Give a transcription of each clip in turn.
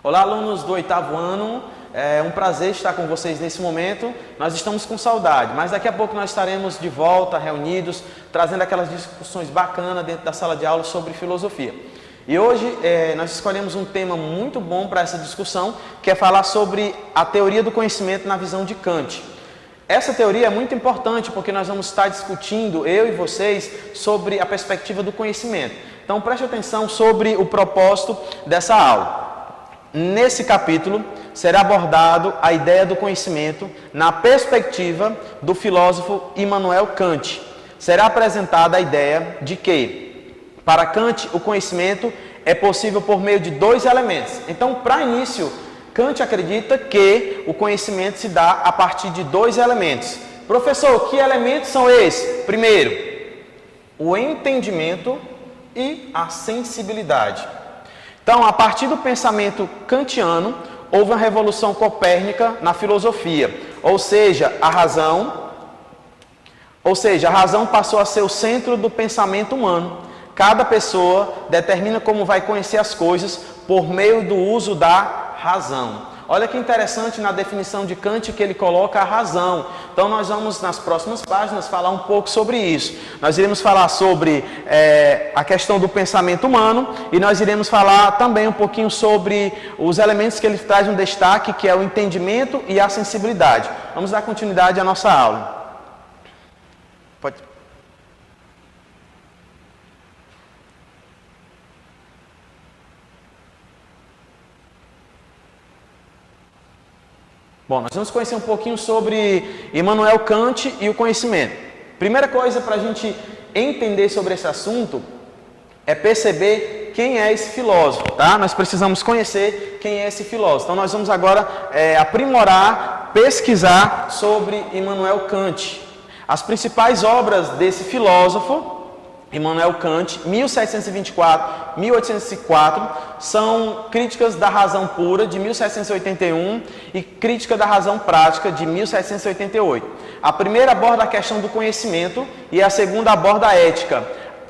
Olá, alunos do 8º ano, é um prazer estar com vocês nesse momento. Nós estamos com saudade, mas daqui a pouco nós estaremos de volta, reunidos, trazendo aquelas discussões bacanas dentro da sala de aula sobre filosofia. E hoje nós escolhemos um tema muito bom para essa discussão, que é falar sobre a teoria do conhecimento na visão de Kant. Essa teoria é muito importante porque nós vamos estar discutindo, eu e vocês, sobre a perspectiva do conhecimento. Então preste atenção sobre o propósito dessa aula. Nesse capítulo será abordado a ideia do conhecimento na perspectiva do filósofo Immanuel Kant. Será apresentada a ideia de que, para Kant, o conhecimento é possível por meio de dois elementos. Então, para início, Kant acredita que o conhecimento se dá a partir de dois elementos. Professor, que elementos são esses? Primeiro, o entendimento e a sensibilidade. Então, a partir do pensamento kantiano, houve uma revolução copérnica na filosofia, ou seja, a razão passou a ser o centro do pensamento humano. Cada pessoa determina como vai conhecer as coisas por meio do uso da razão. Olha que interessante na definição de Kant que ele coloca a razão. Então nós vamos nas próximas páginas falar um pouco sobre isso. Nós iremos falar sobre a questão do pensamento humano e nós iremos falar também um pouquinho sobre os elementos que ele traz um destaque, que é o entendimento e a sensibilidade. Vamos dar continuidade à nossa aula. Pode. Bom, nós vamos conhecer um pouquinho sobre Immanuel Kant e o conhecimento. Primeira coisa para a gente entender sobre esse assunto é perceber quem é esse filósofo, tá? Nós precisamos conhecer quem é esse filósofo. Então nós vamos agora aprimorar, pesquisar sobre Immanuel Kant. As principais obras desse filósofo, Immanuel Kant, 1724-1804, são Críticas da Razão Pura, de 1781, e Crítica da Razão Prática, de 1788. A primeira aborda a questão do conhecimento e a segunda aborda a ética.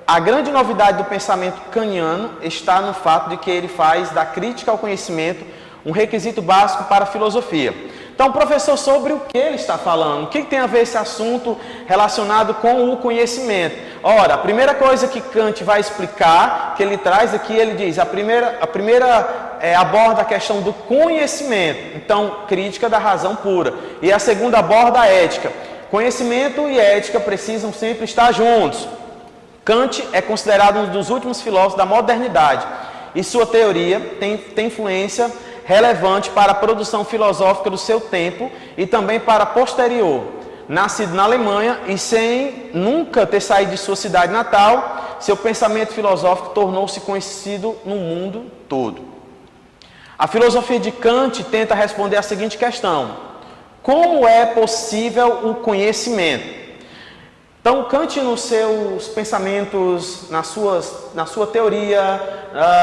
A grande novidade do pensamento kantiano está no fato de que ele faz da crítica ao conhecimento um requisito básico para a filosofia. Então, professor, sobre o que ele está falando? O que tem a ver esse assunto relacionado com o conhecimento? Ora, a primeira coisa que Kant vai explicar, que ele traz aqui, ele diz, a primeira aborda a questão do conhecimento, então, crítica da razão pura. E a segunda aborda a ética. Conhecimento e ética precisam sempre estar juntos. Kant é considerado um dos últimos filósofos da modernidade e sua teoria tem influência relevante para a produção filosófica do seu tempo e também para a posterior. Nascido na Alemanha e sem nunca ter saído de sua cidade natal, seu pensamento filosófico tornou-se conhecido no mundo todo. A filosofia de Kant tenta responder a seguinte questão: como é possível o conhecimento? Então, Kant, nos seus pensamentos, na sua teoria,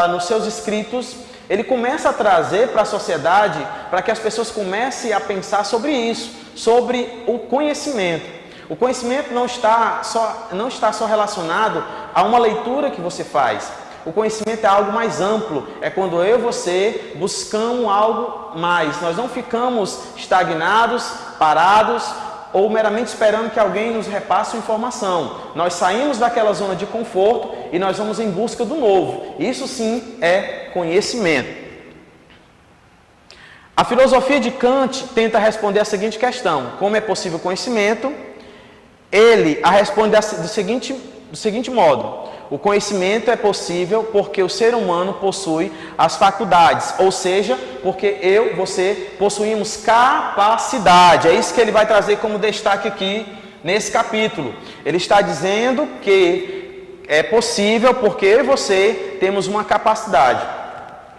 nos seus escritos, ele começa a trazer para a sociedade, para que as pessoas comecem a pensar sobre isso, sobre o conhecimento. O conhecimento não está só relacionado a uma leitura que você faz. O conhecimento é algo mais amplo, é quando eu e você buscamos algo mais. Nós não ficamos estagnados, parados, ou meramente esperando que alguém nos repasse informação. Nós saímos daquela zona de conforto e nós vamos em busca do novo. Isso sim é conhecimento. A filosofia de Kant tenta responder a seguinte questão: como é possível o conhecimento? Ele a responde do seguinte modo: o conhecimento é possível porque o ser humano possui as faculdades, ou seja, porque você possuímos capacidade. É isso que ele vai trazer como destaque aqui nesse capítulo. Ele está dizendo que é possível porque eu e você temos uma capacidade.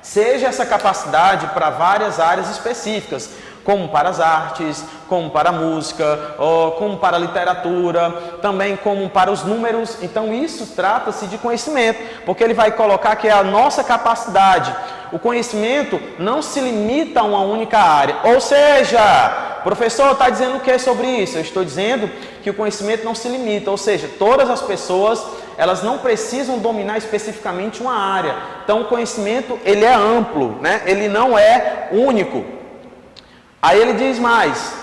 Seja essa capacidade para várias áreas específicas, como para as artes, como para a música, como para a literatura, também como para os números. Então isso trata-se de conhecimento, porque ele vai colocar que é a nossa capacidade. O conhecimento não se limita a uma única área, ou seja, Professor, está dizendo o que sobre isso? Eu estou dizendo que o conhecimento não se limita, ou seja, todas as pessoas, elas não precisam dominar especificamente uma área. Então, o conhecimento, ele é amplo, né? Ele não é único. Aí ele diz mais,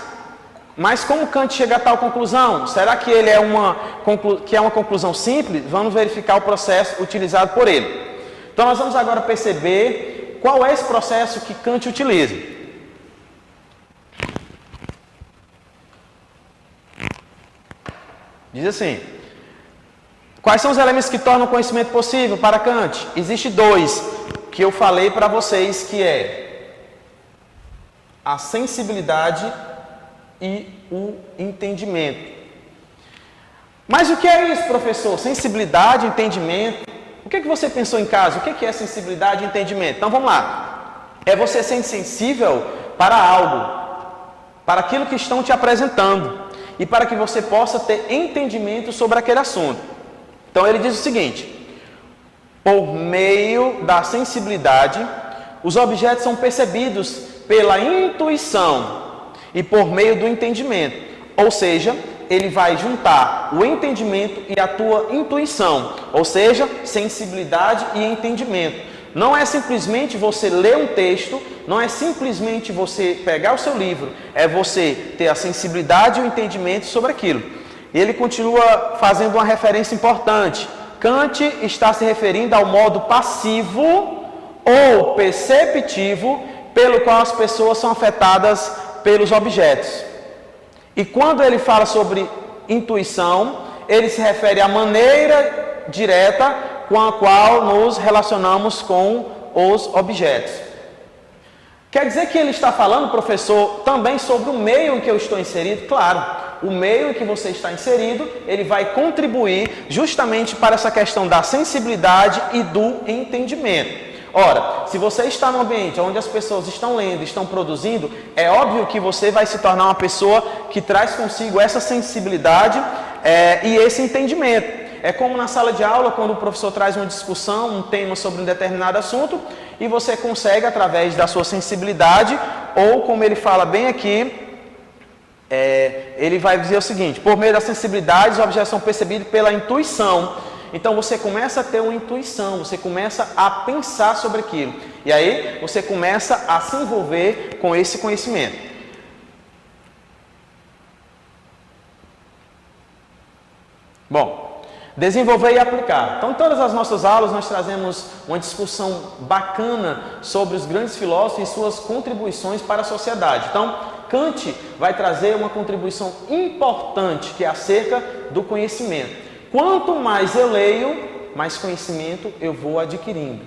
mas como Kant chega a tal conclusão? Será que ele é uma conclusão simples? Vamos verificar o processo utilizado por ele. Então, nós vamos agora perceber qual é esse processo que Kant utiliza. Diz assim, quais são os elementos que tornam o conhecimento possível para Kant? Existem dois que eu falei para vocês, que é a sensibilidade e o entendimento. Mas o que é isso, professor? Sensibilidade, entendimento. O que você pensou em casa? O que é sensibilidade e entendimento? Então vamos lá. É você ser sensível para algo, para aquilo que estão te apresentando, e para que você possa ter entendimento sobre aquele assunto. Então ele diz o seguinte: por meio da sensibilidade, os objetos são percebidos pela intuição e por meio do entendimento. Ou seja, ele vai juntar o entendimento e a tua intuição, ou seja, sensibilidade e entendimento. Não é simplesmente você ler um texto, não é simplesmente você pegar o seu livro, é você ter a sensibilidade e o entendimento sobre aquilo. E ele continua fazendo uma referência importante. Kant está se referindo ao modo passivo ou perceptivo pelo qual as pessoas são afetadas pelos objetos. E quando ele fala sobre intuição, ele se refere à maneira direta com a qual nos relacionamos com os objetos. Quer dizer que ele está falando, professor, também sobre o meio em que eu estou inserido? Claro, o meio em que você está inserido, ele vai contribuir justamente para essa questão da sensibilidade e do entendimento. Ora, se você está num ambiente onde as pessoas estão lendo, estão produzindo, é óbvio que você vai se tornar uma pessoa que traz consigo essa sensibilidade e esse entendimento. É como na sala de aula, quando o professor traz uma discussão, um tema sobre um determinado assunto, e você consegue, através da sua sensibilidade, ou como ele fala bem aqui, ele vai dizer o seguinte: por meio da sensibilidade, os objetos são percebidos pela intuição. Então você começa a ter uma intuição, você começa a pensar sobre aquilo. E aí você começa a se envolver com esse conhecimento. Bom, desenvolver e aplicar. Então, em todas as nossas aulas, nós trazemos uma discussão bacana sobre os grandes filósofos e suas contribuições para a sociedade. Então, Kant vai trazer uma contribuição importante, que é acerca do conhecimento. Quanto mais eu leio, mais conhecimento eu vou adquirindo.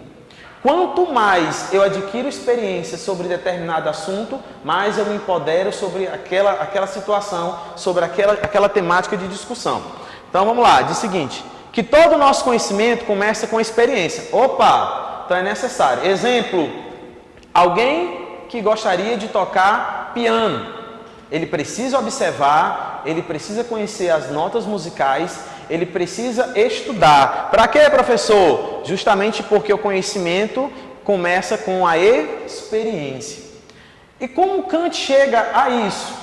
Quanto mais eu adquiro experiência sobre determinado assunto, mais eu me empodero sobre aquela situação, sobre aquela temática de discussão. Então vamos lá, diz o seguinte: que todo o nosso conhecimento começa com experiência. Opa, então é necessário. Exemplo, alguém que gostaria de tocar piano, ele precisa observar, ele precisa conhecer as notas musicais, ele precisa estudar. Para quê, professor? Justamente porque o conhecimento começa com a experiência. E como Kant chega a isso?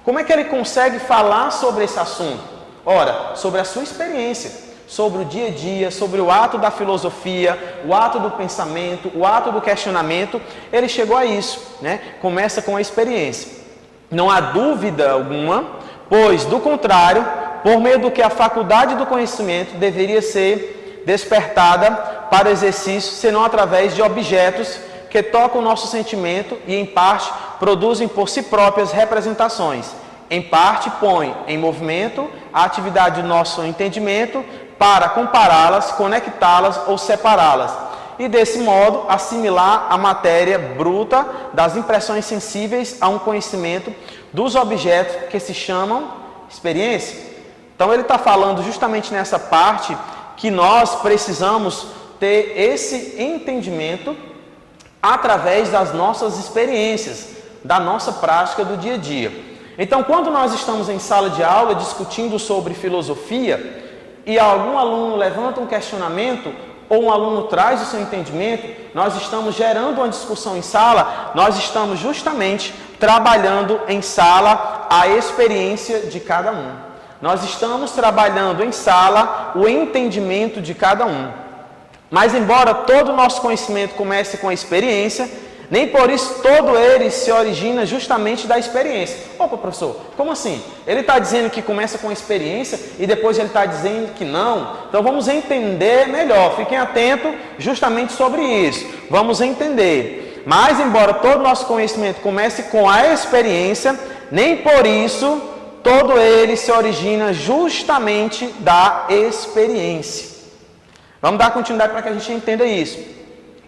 Como é que ele consegue falar sobre esse assunto? Ora, sobre a sua experiência, sobre o dia a dia, sobre o ato da filosofia, o ato do pensamento, o ato do questionamento, ele chegou a isso, né? Começa com a experiência. Não há dúvida alguma, pois, do contrário, por meio do que a faculdade do conhecimento deveria ser despertada para o exercício, senão através de objetos que tocam o nosso sentimento e, em parte, produzem por si próprias representações. Em parte, põem em movimento a atividade do nosso entendimento para compará-las, conectá-las ou separá-las. E, desse modo, assimilar a matéria bruta das impressões sensíveis a um conhecimento dos objetos que se chamam experiência. Então ele está falando justamente nessa parte que nós precisamos ter esse entendimento através das nossas experiências, da nossa prática do dia a dia. Então, quando nós estamos em sala de aula discutindo sobre filosofia e algum aluno levanta um questionamento ou um aluno traz o seu entendimento, nós estamos gerando uma discussão em sala, nós estamos justamente trabalhando em sala a experiência de cada um. Nós estamos trabalhando em sala o entendimento de cada um. Mas embora todo o nosso conhecimento comece com a experiência, nem por isso todo ele se origina justamente da experiência. Opa, professor, como assim? Ele está dizendo que começa com a experiência e depois ele está dizendo que não? Então vamos entender melhor, fiquem atentos justamente sobre isso. Vamos entender. Mas embora todo o nosso conhecimento comece com a experiência, nem por isso todo ele se origina justamente da experiência. Vamos dar continuidade para que a gente entenda isso.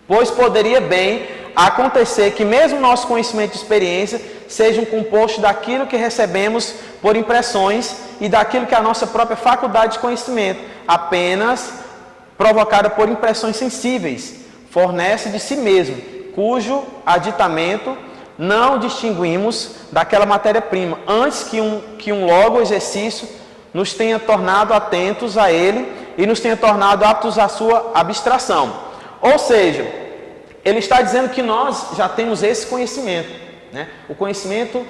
Pois poderia bem acontecer que mesmo nosso conhecimento de experiência seja um composto daquilo que recebemos por impressões e daquilo que é a nossa própria faculdade de conhecimento, apenas provocada por impressões sensíveis, fornece de si mesmo, cujo aditamento não distinguimos daquela matéria-prima, antes que um logo exercício nos tenha tornado atentos a ele e nos tenha tornado aptos à sua abstração. Ou seja, ele está dizendo que nós já temos esse conhecimento, né? O conhecimento,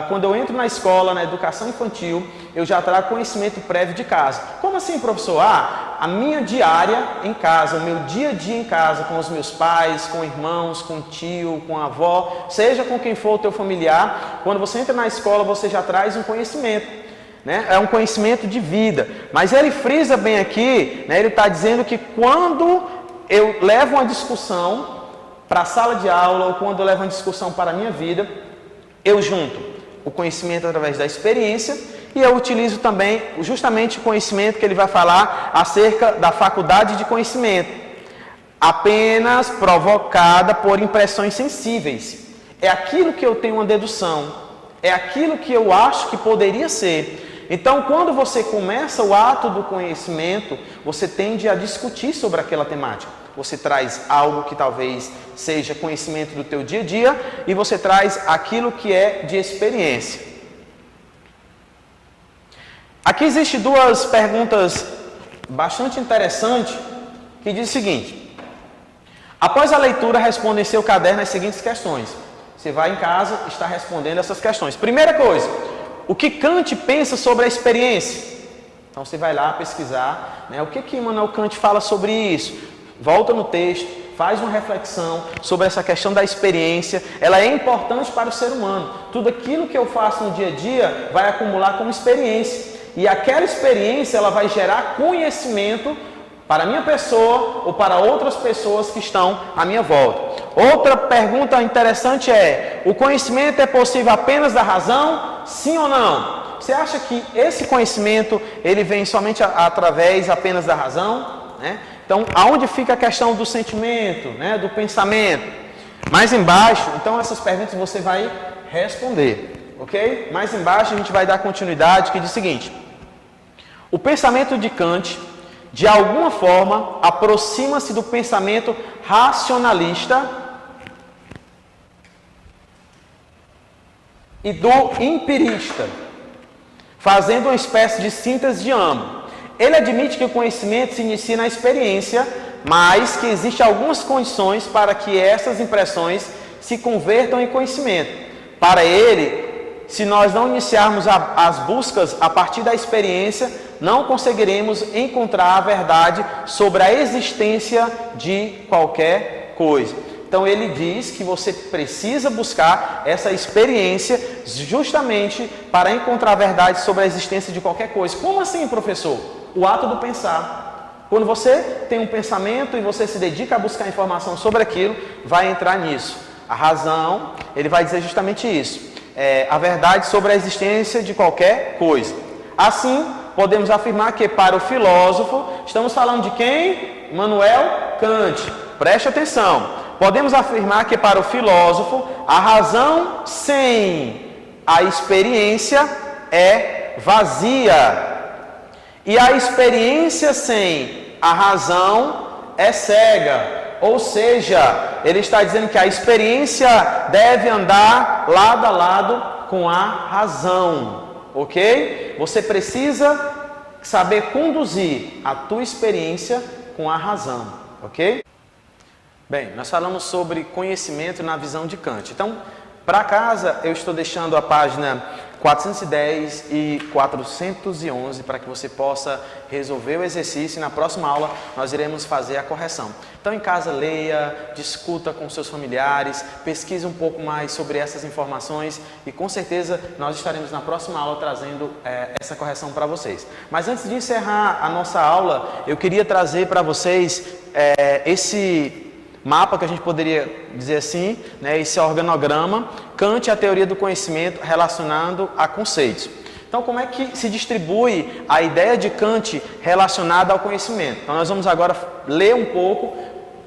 quando eu entro na escola, na educação infantil, eu já trago conhecimento prévio de casa. Como assim, professor? A minha diária em casa, o meu dia a dia em casa, com os meus pais, com irmãos, com tio, com a avó, seja com quem for o teu familiar, quando você entra na escola, você já traz um conhecimento, né? É um conhecimento de vida. Mas ele frisa bem aqui, né? Ele está dizendo que quando eu levo uma discussão para a sala de aula ou quando eu levo uma discussão para a minha vida, eu junto o conhecimento através da experiência e eu utilizo também justamente o conhecimento que ele vai falar acerca da faculdade de conhecimento, apenas provocada por impressões sensíveis. É aquilo que eu tenho uma dedução, é aquilo que eu acho que poderia ser. Então, quando você começa o ato do conhecimento, você tende a discutir sobre aquela temática. Você traz algo que talvez seja conhecimento do teu dia a dia e você traz aquilo que é de experiência. Aqui existem duas perguntas bastante interessantes que diz o seguinte: após a leitura, responda em seu caderno as seguintes questões. Você vai em casa e está respondendo essas questões. Primeira coisa, o que Kant pensa sobre a experiência? Então você vai lá pesquisar, né? O que Immanuel Kant fala sobre isso? Volta no texto, faz uma reflexão sobre essa questão da experiência. Ela é importante para o ser humano. Tudo aquilo que eu faço no dia a dia vai acumular como experiência. E aquela experiência ela vai gerar conhecimento para a minha pessoa ou para outras pessoas que estão à minha volta. Outra pergunta interessante é: o conhecimento é possível apenas da razão? Sim ou não? Você acha que esse conhecimento ele vem somente através apenas da razão, né? Então, aonde fica a questão do sentimento, né, do pensamento? Mais embaixo, então essas perguntas você vai responder, ok? Mais embaixo a gente vai dar continuidade, que diz o seguinte: o pensamento de Kant, de alguma forma, aproxima-se do pensamento racionalista e do empirista, fazendo uma espécie de síntese de ambos. Ele admite que o conhecimento se inicia na experiência, mas que existem algumas condições para que essas impressões se convertam em conhecimento. Para ele, se nós não iniciarmos as buscas a partir da experiência, não conseguiremos encontrar a verdade sobre a existência de qualquer coisa. Então ele diz que você precisa buscar essa experiência justamente para encontrar a verdade sobre a existência de qualquer coisa. Como assim, professor? O ato do pensar. Quando você tem um pensamento e você se dedica a buscar informação sobre aquilo, vai entrar nisso. A razão, ele vai dizer justamente isso. A verdade sobre a existência de qualquer coisa. Assim, podemos afirmar que para o filósofo, estamos falando de quem? Immanuel Kant. Preste atenção. Podemos afirmar que para o filósofo, a razão sem a experiência é vazia. E a experiência sem a razão é cega. Ou seja, ele está dizendo que a experiência deve andar lado a lado com a razão. Ok? Você precisa saber conduzir a tua experiência com a razão. Ok? Bem, nós falamos sobre conhecimento na visão de Kant. Então, Para casa, eu estou deixando a página 410 e 411 para que você possa resolver o exercício e na próxima aula nós iremos fazer a correção. Então em casa leia, discuta com seus familiares, pesquise um pouco mais sobre essas informações e com certeza nós estaremos na próxima aula trazendo essa correção para vocês. Mas antes de encerrar a nossa aula, eu queria trazer para vocês esse mapa que a gente poderia dizer assim, né, esse organograma, Kant e a teoria do conhecimento relacionando a conceitos. Então, como é que se distribui a ideia de Kant relacionada ao conhecimento? Então, nós vamos agora ler um pouco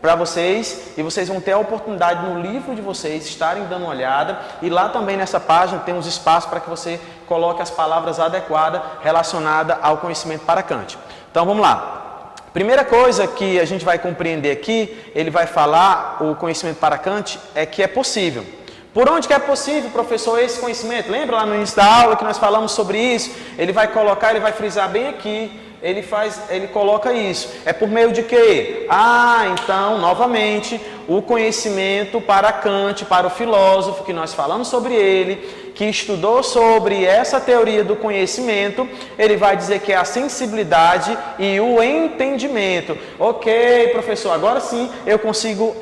para vocês e vocês vão ter a oportunidade no livro de vocês estarem dando uma olhada e lá também nessa página tem uns espaços para que você coloque as palavras adequadas relacionadas ao conhecimento para Kant. Então, vamos lá. Primeira coisa que a gente vai compreender aqui, ele vai falar, o conhecimento para Kant, é que é possível. Por onde que é possível, professor, esse conhecimento? Lembra lá no início da aula que nós falamos sobre isso? Ele vai colocar, ele vai frisar bem aqui, ele coloca isso. É por meio de quê? Então, novamente, o conhecimento para Kant, para o filósofo, que nós falamos sobre ele, que estudou sobre essa teoria do conhecimento, ele vai dizer que é a sensibilidade e o entendimento. Ok, professor, agora sim eu consigo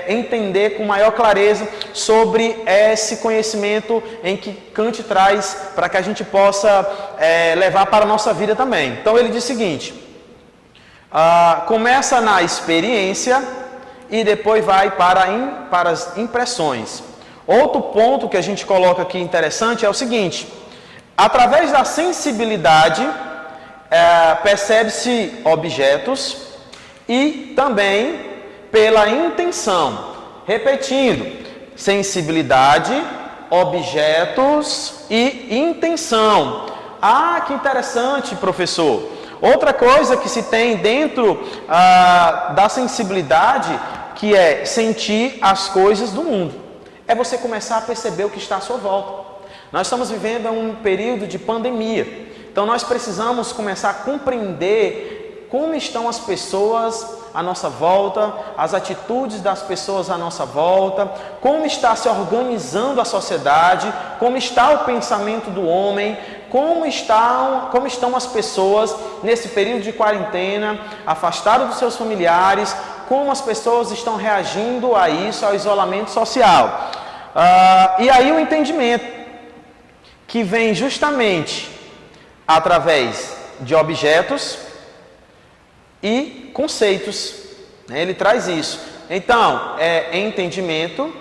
entender com maior clareza sobre esse conhecimento em que Kant traz para que a gente possa levar para a nossa vida também. Então ele diz o seguinte, começa na experiência e depois vai para as impressões. Outro ponto que a gente coloca aqui interessante é o seguinte, através da sensibilidade percebe-se objetos e também pela intenção. Repetindo, sensibilidade, objetos e intenção. Que interessante, professor. Outra coisa que se tem dentro da sensibilidade, que é sentir as coisas do mundo. É você começar a perceber o que está à sua volta. Nós estamos vivendo um período de pandemia. Então nós precisamos começar a compreender como estão as pessoas à nossa volta, as atitudes das pessoas à nossa volta, como está se organizando a sociedade, como está o pensamento do homem, como estão as pessoas nesse período de quarentena, afastadas dos seus familiares, como as pessoas estão reagindo a isso, ao isolamento social. E aí o entendimento, que vem justamente através de objetos e conceitos, né? Ele traz isso. Então, entendimento,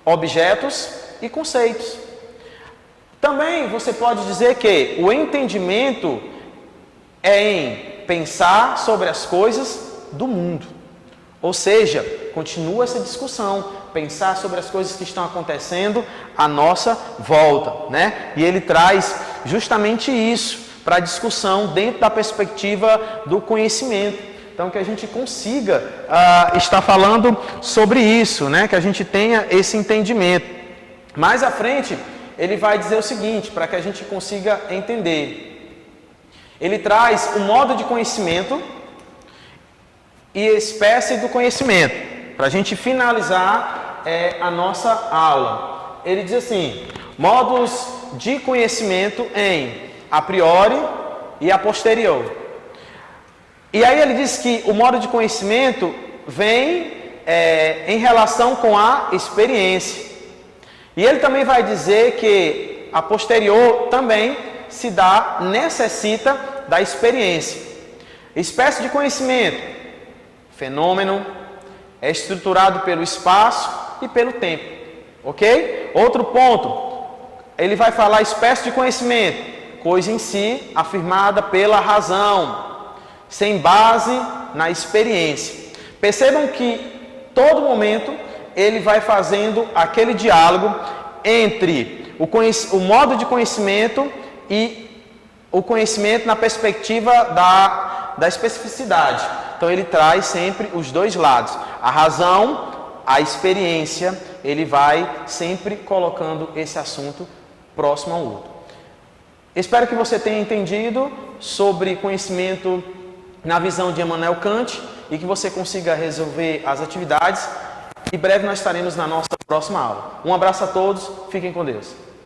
objetos e conceitos. Também você pode dizer que o entendimento é em pensar sobre as coisas do mundo. Ou seja, continua essa discussão, pensar sobre as coisas que estão acontecendo à nossa volta, né? E ele traz justamente isso para a discussão dentro da perspectiva do conhecimento. Então, que a gente consiga estar falando sobre isso, né? Que a gente tenha esse entendimento. Mais à frente, ele vai dizer o seguinte, para que a gente consiga entender. Ele traz o modo de conhecimento e espécie do conhecimento, para a gente finalizar a nossa aula. Ele diz assim, modos de conhecimento em a priori e a posterior. E aí ele diz que o modo de conhecimento vem em relação com a experiência. E ele também vai dizer que a posterior também necessita da experiência. Espécie de conhecimento, fenômeno, é estruturado pelo espaço e pelo tempo, ok? Outro ponto, ele vai falar espécie de conhecimento, coisa em si afirmada pela razão, sem base na experiência. Percebam que todo momento ele vai fazendo aquele diálogo entre o modo de conhecimento e o conhecimento na perspectiva da especificidade. Então ele traz sempre os dois lados. A razão, a experiência, ele vai sempre colocando esse assunto próximo ao outro. Espero que você tenha entendido sobre conhecimento na visão de Immanuel Kant e que você consiga resolver as atividades. Em breve nós estaremos na nossa próxima aula. Um abraço a todos, fiquem com Deus.